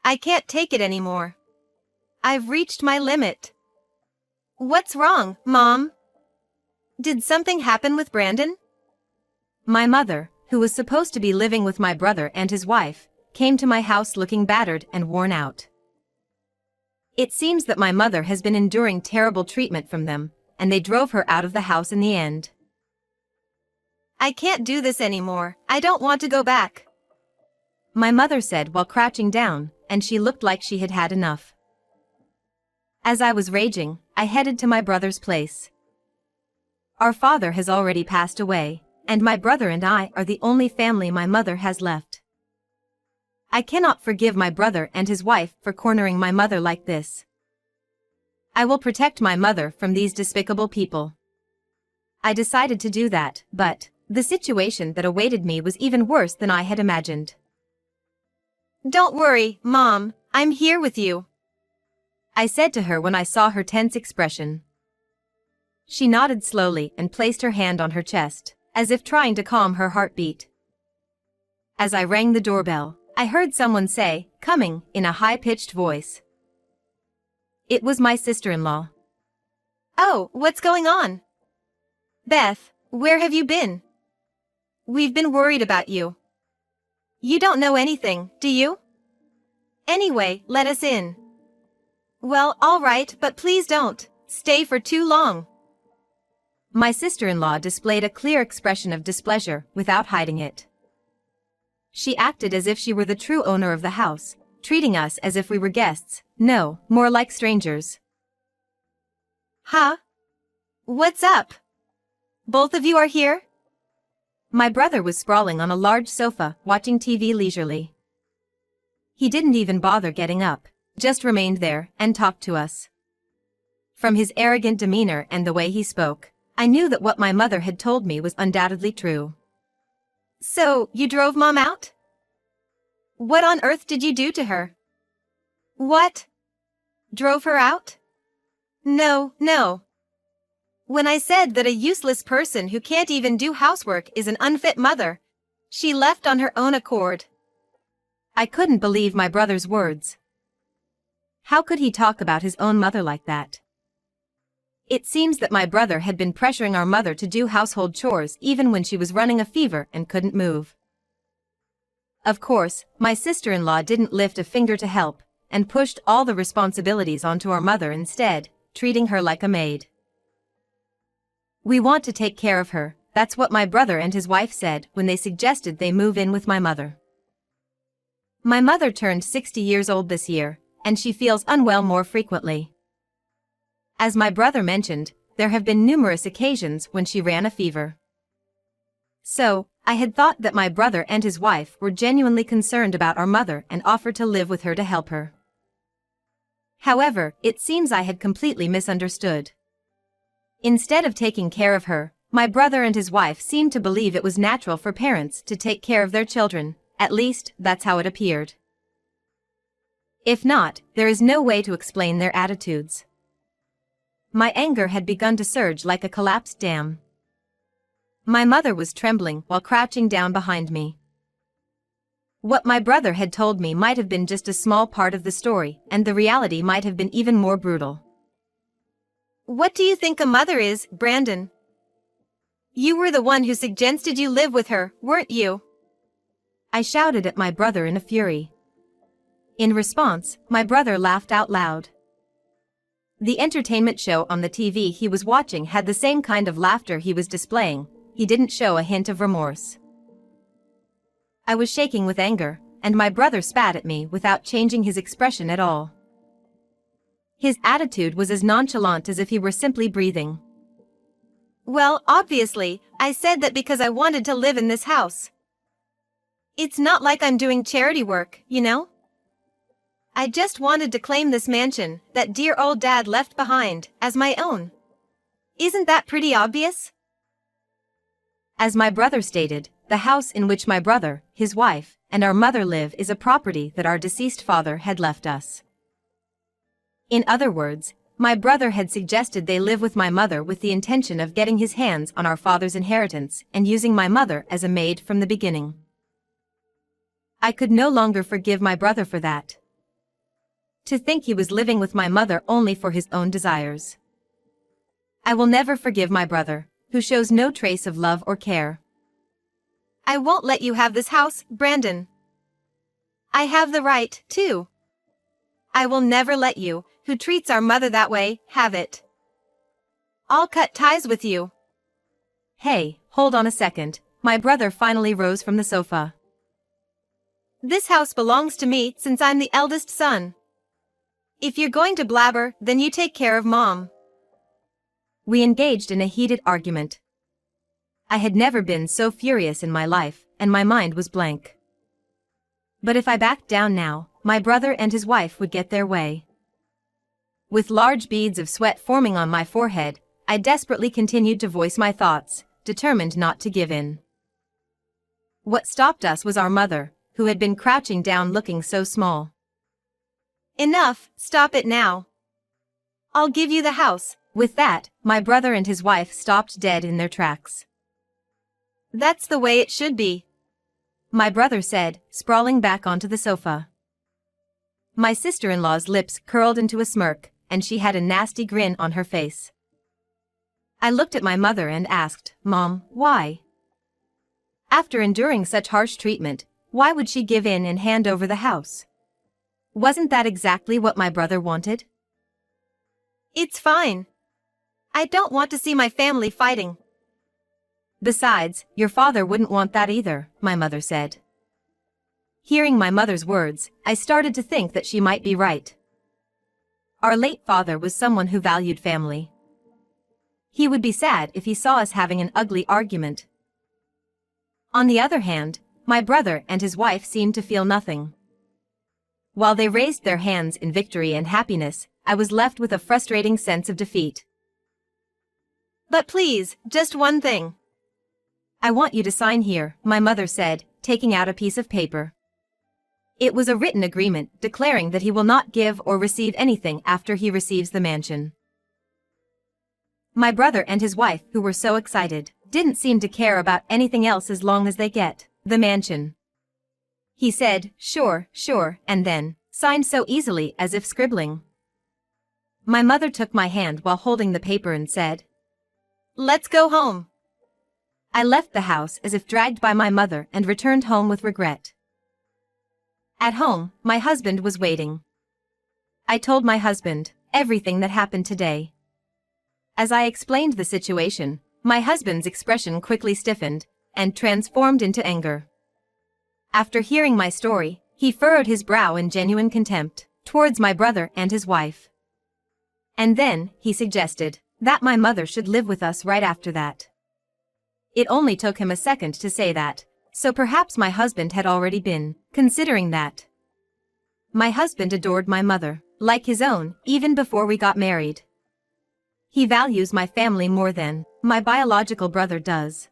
I can't take it anymore. I've reached my limit. What's wrong, Mom? Did something happen with Brandon? My mother, who was supposed to be living with my brother and his wife, came to my house looking battered and worn out. It seems that my mother has been enduring terrible treatment from them, and they drove her out of the house in the end. I can't do this anymore. I don't want to go back, my mother said while crouching down, and she looked like she had had enough. As I was raging, I headed to my brother's place. Our father has already passed away, and my brother and I are the only family my mother has left. I cannot forgive my brother and his wife for cornering my mother like this. I will protect my mother from these despicable people. I decided to do that, but the situation that awaited me was even worse than I had imagined. Don't worry, Mom, I'm here with you, I said to her when I saw her tense expression. She nodded slowly and placed her hand on her chest, as if trying to calm her heartbeat. As I rang the doorbell, I heard someone say, "Coming," in a high-pitched voice. It was my sister-in-law. Oh, what's going on? Beth, where have you been? We've been worried about you. You don't know anything, do you? Anyway, let us in. Well, all right, but please don't stay for too long. My sister-in-law displayed a clear expression of displeasure without hiding it. She acted as if she were the true owner of the house, treating us as if we were guests, no, more like strangers. Huh? What's up? Both of you are here? My brother was sprawling on a large sofa, watching TV leisurely. He didn't even bother getting up, just remained there and talked to us. From his arrogant demeanor and the way he spoke, I knew that what my mother had told me was undoubtedly true. So, you drove Mom out? What on earth did you do to her? What? Drove her out? No. When I said that a useless person who can't even do housework is an unfit mother, she left on her own accord. I couldn't believe my brother's words. How could he talk about his own mother like that? It seems that my brother had been pressuring our mother to do household chores even when she was running a fever and couldn't move. Of course, my sister-in-law didn't lift a finger to help, and pushed all the responsibilities onto our mother instead, treating her like a maid. We want to take care of her, that's what my brother and his wife said when they suggested they move in with my mother. My mother turned 60 years old this year, and she feels unwell more frequently. As my brother mentioned, there have been numerous occasions when she ran a fever. So, I had thought that my brother and his wife were genuinely concerned about our mother and offered to live with her to help her. However, it seems I had completely misunderstood. Instead of taking care of her, my brother and his wife seemed to believe it was natural for parents to take care of their children, at least that's how it appeared. If not, there is no way to explain their attitudes. My anger had begun to surge like a collapsed dam. My mother was trembling while crouching down behind me. What my brother had told me might have been just a small part of the story, and the reality might have been even more brutal. What do you think a mother is, Brandon? You were the one who suggested you live with her, weren't you? I shouted at my brother in a fury. In response, my brother laughed out loud. The entertainment show on the TV he was watching had the same kind of laughter he was displaying. He didn't show a hint of remorse. I was shaking with anger, and my brother spat at me without changing his expression at all. His attitude was as nonchalant as if he were simply breathing. Well, obviously, I said that because I wanted to live in this house. It's not like I'm doing charity work, you know? I just wanted to claim this mansion that dear old Dad left behind as my own. Isn't that pretty obvious? As my brother stated, the house in which my brother, his wife, and our mother live is a property that our deceased father had left us. In other words, my brother had suggested they live with my mother with the intention of getting his hands on our father's inheritance and using my mother as a maid from the beginning. I could no longer forgive my brother for that. To think he was living with my mother only for his own desires. I will never forgive my brother, who shows no trace of love or care. I won't let you have this house, Brandon. I have the right, too. I will never let you, who treats our mother that way, have it. I'll cut ties with you. Hey, hold on a second. My brother finally rose from the sofa. This house belongs to me since I'm the eldest son. If you're going to blabber, then you take care of Mom. We engaged in a heated argument. I had never been so furious in my life, and my mind was blank. But if I backed down now, my brother and his wife would get their way. With large beads of sweat forming on my forehead, I desperately continued to voice my thoughts, determined not to give in. What stopped us was our mother, who had been crouching down looking so small. Enough, stop it now. I'll give you the house. With that, my brother and his wife stopped dead in their tracks. That's the way it should be, my brother said, sprawling back onto the sofa. My sister-in-law's lips curled into a smirk, and she had a nasty grin on her face. I looked at my mother and asked, Mom, why? After enduring such harsh treatment, why would she give in and hand over the house? Wasn't that exactly what my brother wanted? It's fine. I don't want to see my family fighting. Besides, your father wouldn't want that either, my mother said. Hearing my mother's words, I started to think that she might be right. Our late father was someone who valued family. He would be sad if he saw us having an ugly argument. On the other hand, my brother and his wife seemed to feel nothing. While they raised their hands in victory and happiness, I was left with a frustrating sense of defeat. But please, just one thing. I want you to sign here, my mother said, taking out a piece of paper. It was a written agreement declaring that he will not give or receive anything after he receives the mansion. My brother and his wife, who were so excited, didn't seem to care about anything else as long as they get the mansion. He said, sure, and then signed so easily as if scribbling. My mother took my hand while holding the paper and said, Let's go home. I left the house as if dragged by my mother and returned home with regret. At home, my husband was waiting. I told my husband everything that happened today. As I explained the situation, my husband's expression quickly stiffened and transformed into anger. After hearing my story, he furrowed his brow in genuine contempt towards my brother and his wife. And then, he suggested that my mother should live with us right after that. It only took him a second to say that, so perhaps my husband had already been considering that. My husband adored my mother, like his own, even before we got married. He values my family more than my biological brother does.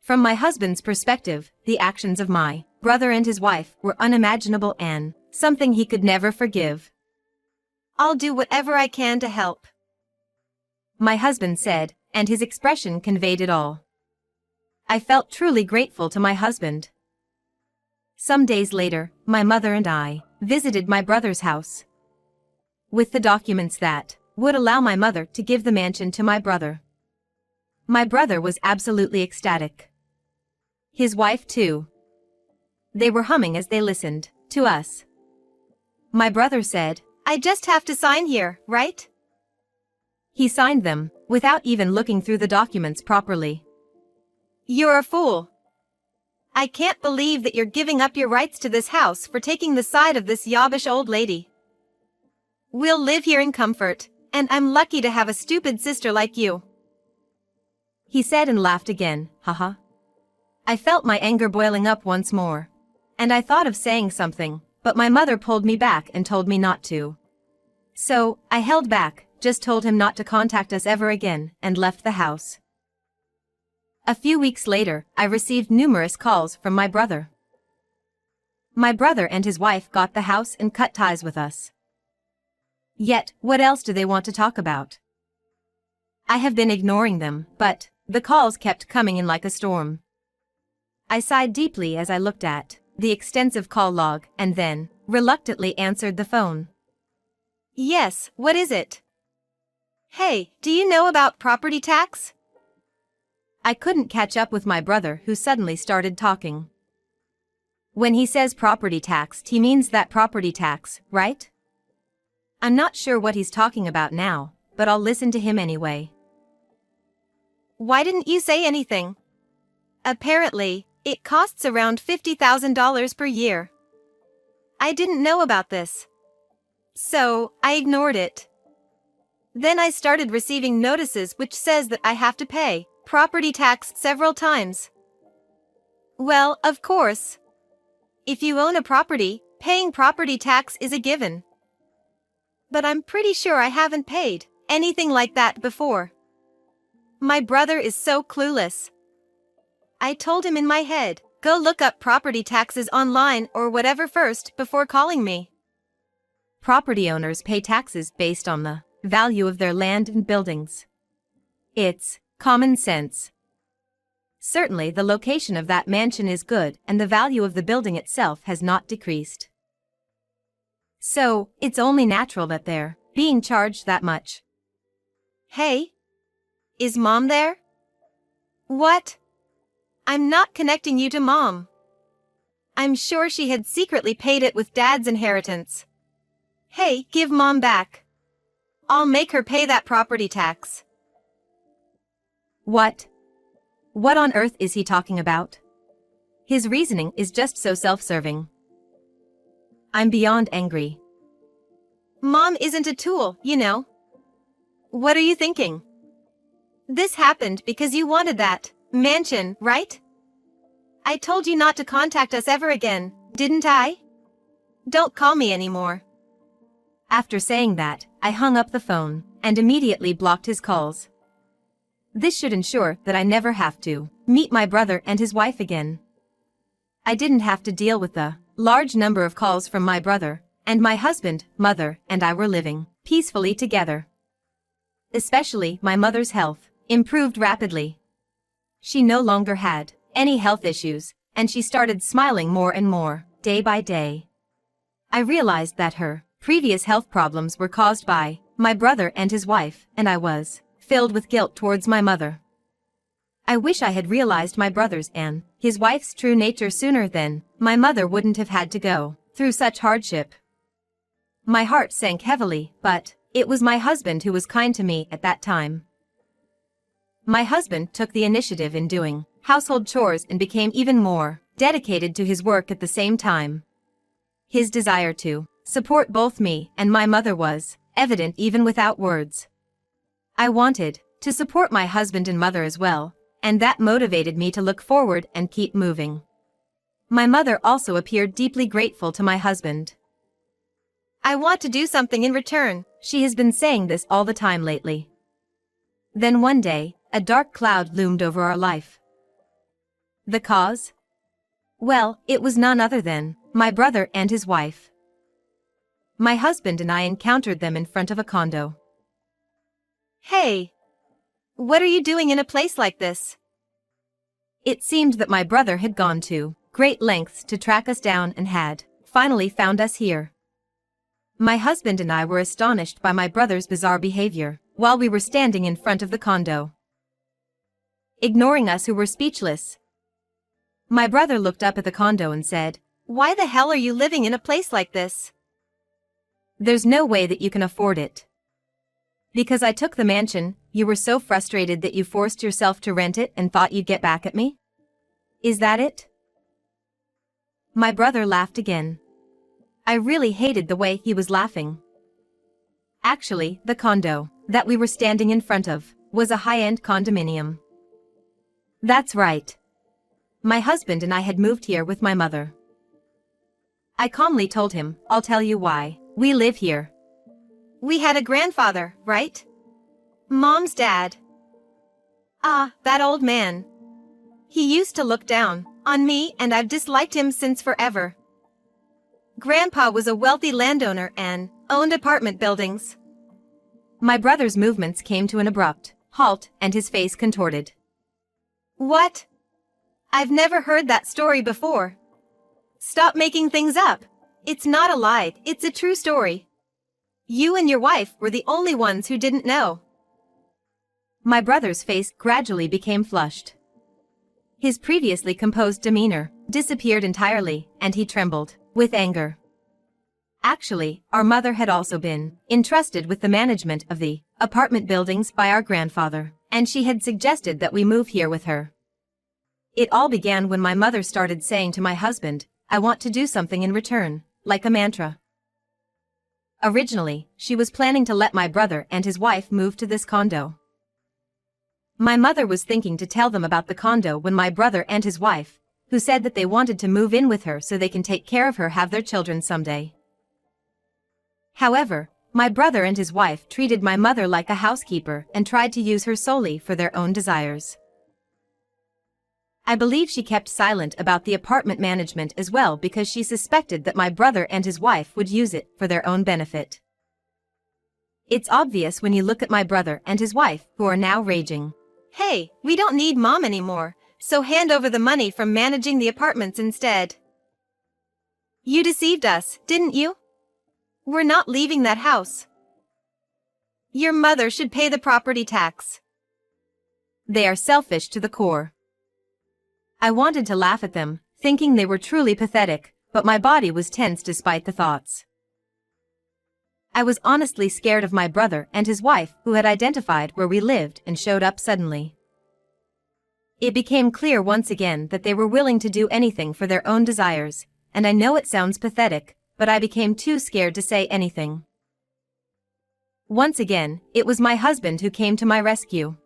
From my husband's perspective, the actions of my brother and his wife were unimaginable and something he could never forgive. I'll do whatever I can to help, my husband said, and his expression conveyed it all. I felt truly grateful to my husband. Some days later, my mother and I visited my brother's house with the documents that would allow my mother to give the mansion to my brother. My brother was absolutely ecstatic. His wife too. They were humming as they listened to us. My brother said, I just have to sign here, right? He signed them, without even looking through the documents properly. You're a fool. I can't believe that you're giving up your rights to this house for taking the side of this yobbish old lady. We'll live here in comfort, and I'm lucky to have a stupid sister like you. He said and laughed again, haha. I felt my anger boiling up once more. And I thought of saying something, but my mother pulled me back and told me not to. So, I held back, just told him not to contact us ever again, and left the house. A few weeks later, I received numerous calls from my brother. My brother and his wife got the house and cut ties with us. Yet, what else do they want to talk about? I have been ignoring them, but the calls kept coming in like a storm. I sighed deeply as I looked at the extensive call log and then reluctantly answered the phone. Yes, what is it? Hey, do you know about property tax? I couldn't catch up with my brother, who suddenly started talking. When he says property tax, he means that property tax, right? I'm not sure what he's talking about now, but I'll listen to him anyway. Why didn't you say anything? Apparently, it costs around $50,000 per year. I didn't know about this. So, I ignored it. Then I started receiving notices which says that I have to pay property tax several times. Well, of course. If you own a property, paying property tax is a given. But I'm pretty sure I haven't paid anything like that before. My brother is so clueless. I told him in my head, go look up property taxes online or whatever first before calling me. Property owners pay taxes based on the value of their land and buildings. It's common sense. Certainly the location of that mansion is good and the value of the building itself has not decreased. So, it's only natural that they're being charged that much. Hey? Is Mom there? What? I'm not connecting you to Mom. I'm sure she had secretly paid it with Dad's inheritance. Hey, give Mom back. I'll make her pay that property tax. What? What on earth is he talking about? His reasoning is just so self-serving. I'm beyond angry. Mom isn't a tool, you know. What are you thinking? This happened because you wanted that mansion, right? I told you not to contact us ever again, didn't I? Don't call me anymore. After saying that, I hung up the phone and immediately blocked his calls. This should ensure that I never have to meet my brother and his wife again. I didn't have to deal with the large number of calls from my brother, and my husband, mother, and I were living peacefully together. Especially my mother's health improved rapidly. She no longer had any health issues, and she started smiling more and more, day by day. I realized that her previous health problems were caused by my brother and his wife, and I was filled with guilt towards my mother. I wish I had realized my brother's and his wife's true nature sooner, then my mother wouldn't have had to go through such hardship. My heart sank heavily, but it was my husband who was kind to me at that time. My husband took the initiative in doing household chores and became even more dedicated to his work at the same time. His desire to support both me and my mother was evident even without words. I wanted to support my husband and mother as well, and that motivated me to look forward and keep moving. My mother also appeared deeply grateful to my husband. I want to do something in return, she has been saying this all the time lately. Then one day, a dark cloud loomed over our life. The cause? Well, it was none other than my brother and his wife. My husband and I encountered them in front of a condo. Hey! What are you doing in a place like this? It seemed that my brother had gone to great lengths to track us down and had finally found us here. My husband and I were astonished by my brother's bizarre behavior while we were standing in front of the condo, ignoring us who were speechless. My brother looked up at the condo and said, "Why the hell are you living in a place like this? There's no way that you can afford it. Because I took the mansion, you were so frustrated that you forced yourself to rent it and thought you'd get back at me? Is that it?" My brother laughed again. I really hated the way he was laughing. Actually, the condo that we were standing in front of was a high-end condominium. That's right. My husband and I had moved here with my mother. I calmly told him, "I'll tell you why we live here. We had a grandfather, right? Mom's dad. Ah, that old man. He used to look down on me and I've disliked him since forever. Grandpa was a wealthy landowner and owned apartment buildings." My brother's movements came to an abrupt halt and his face contorted. What? I've never heard that story before. Stop making things up. It's not a lie, it's a true story. You and your wife were the only ones who didn't know. My brother's face gradually became flushed. His previously composed demeanor disappeared entirely, and he trembled with anger. Actually, our mother had also been entrusted with the management of the apartment buildings by our grandfather, and she had suggested that we move here with her. It all began when my mother started saying to my husband, "I want to do something in return," like a mantra. Originally, she was planning to let my brother and his wife move to this condo. My mother was thinking to tell them about the condo when my brother and his wife, who said that they wanted to move in with her so they can take care of her, have their children someday. However, my brother and his wife treated my mother like a housekeeper and tried to use her solely for their own desires. I believe she kept silent about the apartment management as well because she suspected that my brother and his wife would use it for their own benefit. It's obvious when you look at my brother and his wife, who are now raging. "Hey, we don't need mom anymore, so hand over the money from managing the apartments instead. You deceived us, didn't you? We're not leaving that house. Your mother should pay the property tax." They are selfish to the core. I wanted to laugh at them, thinking they were truly pathetic, but my body was tense despite the thoughts. I was honestly scared of my brother and his wife, who had identified where we lived and showed up suddenly. It became clear once again that they were willing to do anything for their own desires, and I know it sounds pathetic, but I became too scared to say anything. Once again, it was my husband who came to my rescue.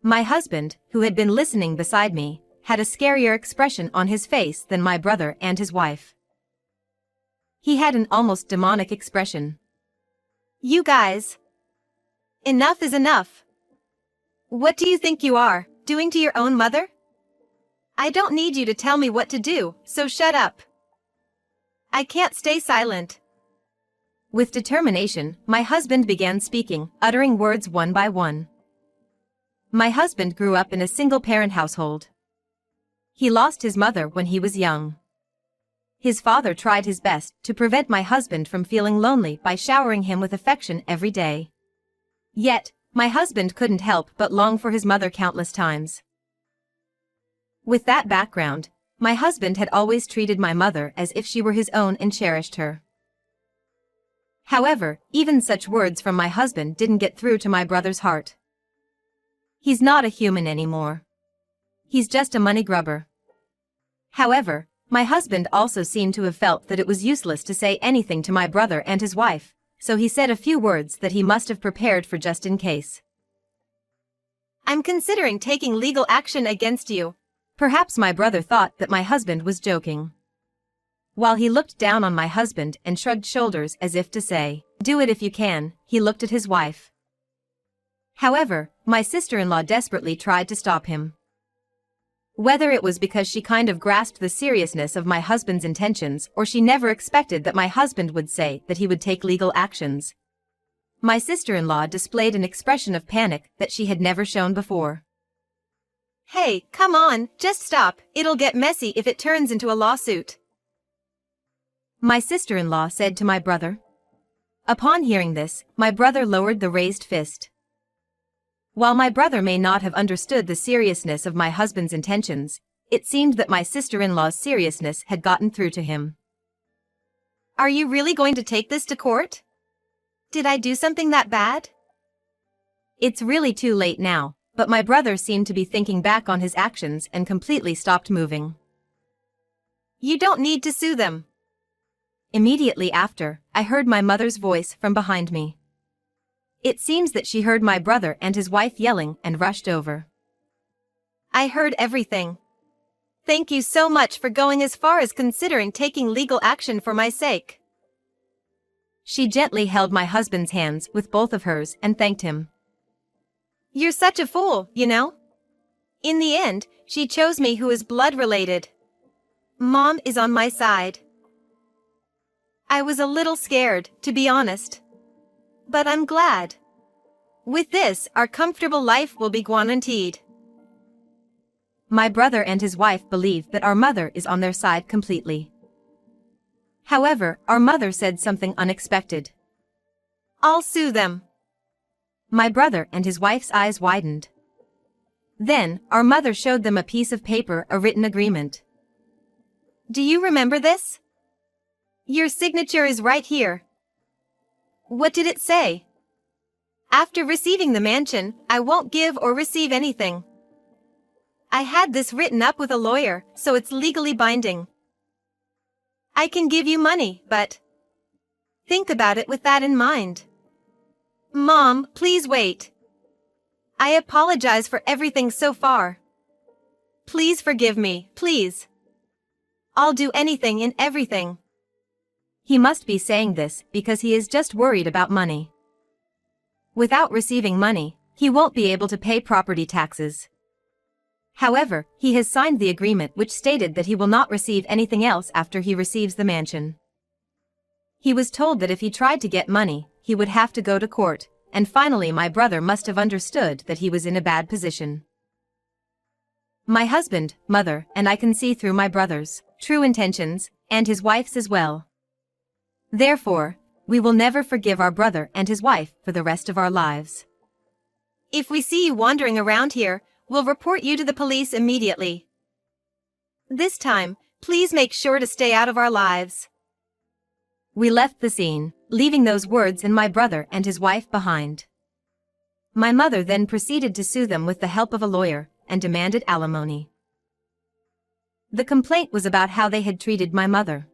My husband, who had been listening beside me, had a scarier expression on his face than my brother and his wife. He had an almost demonic expression. "You guys. Enough is enough. What do you think you are, doing to your own mother? I don't need you to tell me what to do, so shut up. I can't stay silent." With determination, my husband began speaking, uttering words one by one. My husband grew up in a single-parent household. He lost his mother when he was young. His father tried his best to prevent my husband from feeling lonely by showering him with affection every day. Yet, my husband couldn't help but long for his mother countless times. With that background, my husband had always treated my mother as if she were his own and cherished her. However, even such words from my husband didn't get through to my brother's heart. He's not a human anymore. He's just a money grubber. However, my husband also seemed to have felt that it was useless to say anything to my brother and his wife, so he said a few words that he must have prepared for just in case. "I'm considering taking legal action against you." Perhaps my brother thought that my husband was joking. While he looked down on my husband and shrugged shoulders as if to say, "Do it if you can," he looked at his wife. However, my sister-in-law desperately tried to stop him. Whether it was because she kind of grasped the seriousness of my husband's intentions or she never expected that my husband would say that he would take legal actions, my sister-in-law displayed an expression of panic that she had never shown before. "Hey, come on, just stop, it'll get messy if it turns into a lawsuit," my sister-in-law said to my brother. Upon hearing this, my brother lowered the raised fist. While my brother may not have understood the seriousness of my husband's intentions, it seemed that my sister-in-law's seriousness had gotten through to him. "Are you really going to take this to court? Did I do something that bad?" It's really too late now, but my brother seemed to be thinking back on his actions and completely stopped moving. "You don't need to sue them." Immediately after, I heard my mother's voice from behind me. It seems that she heard my brother and his wife yelling and rushed over. "I heard everything. Thank you so much for going as far as considering taking legal action for my sake." She gently held my husband's hands with both of hers and thanked him. "You're such a fool, you know? In the end, she chose me, who is blood related. Mom is on my side." I was a little scared, to be honest. But I'm glad. With this, our comfortable life will be guaranteed. My brother and his wife believe that our mother is on their side completely. However, our mother said something unexpected. I'll sue them. My brother and his wife's eyes widened. Then, our mother showed them a piece of paper, a written agreement. Do you remember this? Your signature is right here. What did it say? After receiving the mansion, I won't give or receive anything. I had this written up with a lawyer, so it's legally binding. I can give you money, but think about it with that in mind. Mom, please wait. I apologize for everything so far. Please forgive me, please. I'll do anything and everything. He must be saying this because he is just worried about money. Without receiving money, he won't be able to pay property taxes. However, he has signed the agreement which stated that he will not receive anything else after he receives the mansion. He was told that if he tried to get money, he would have to go to court, and finally my brother must have understood that he was in a bad position. My husband, mother, and I can see through my brother's true intentions, and his wife's as well. Therefore, we will never forgive our brother and his wife for the rest of our lives. If we see you wandering around here, we'll report you to the police immediately. This time, please make sure to stay out of our lives. We left the scene, leaving those words and my brother and his wife behind. My mother then proceeded to sue them with the help of a lawyer, and demanded alimony. The complaint was about how they had treated my mother.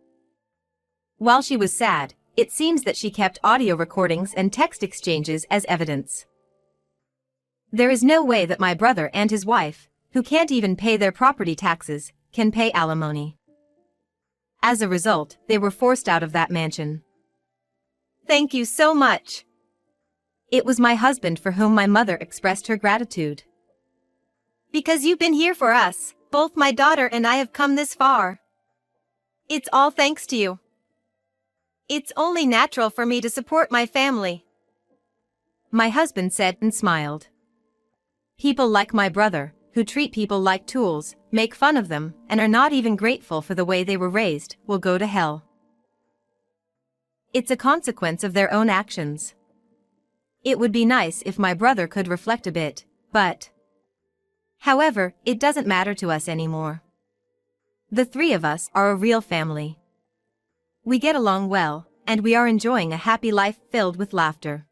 While she was sad, it seems that she kept audio recordings and text exchanges as evidence. There is no way that my brother and his wife, who can't even pay their property taxes, can pay alimony. As a result, they were forced out of that mansion. Thank you so much. It was my husband for whom my mother expressed her gratitude. Because you've been here for us, both my daughter and I have come this far. It's all thanks to you. It's only natural for me to support my family. My husband said and smiled. People like my brother, who treat people like tools, make fun of them, and are not even grateful for the way they were raised, will go to hell. It's a consequence of their own actions. It would be nice if my brother could reflect a bit, but however, it doesn't matter to us anymore. The three of us are a real family. We get along well, and we are enjoying a happy life filled with laughter.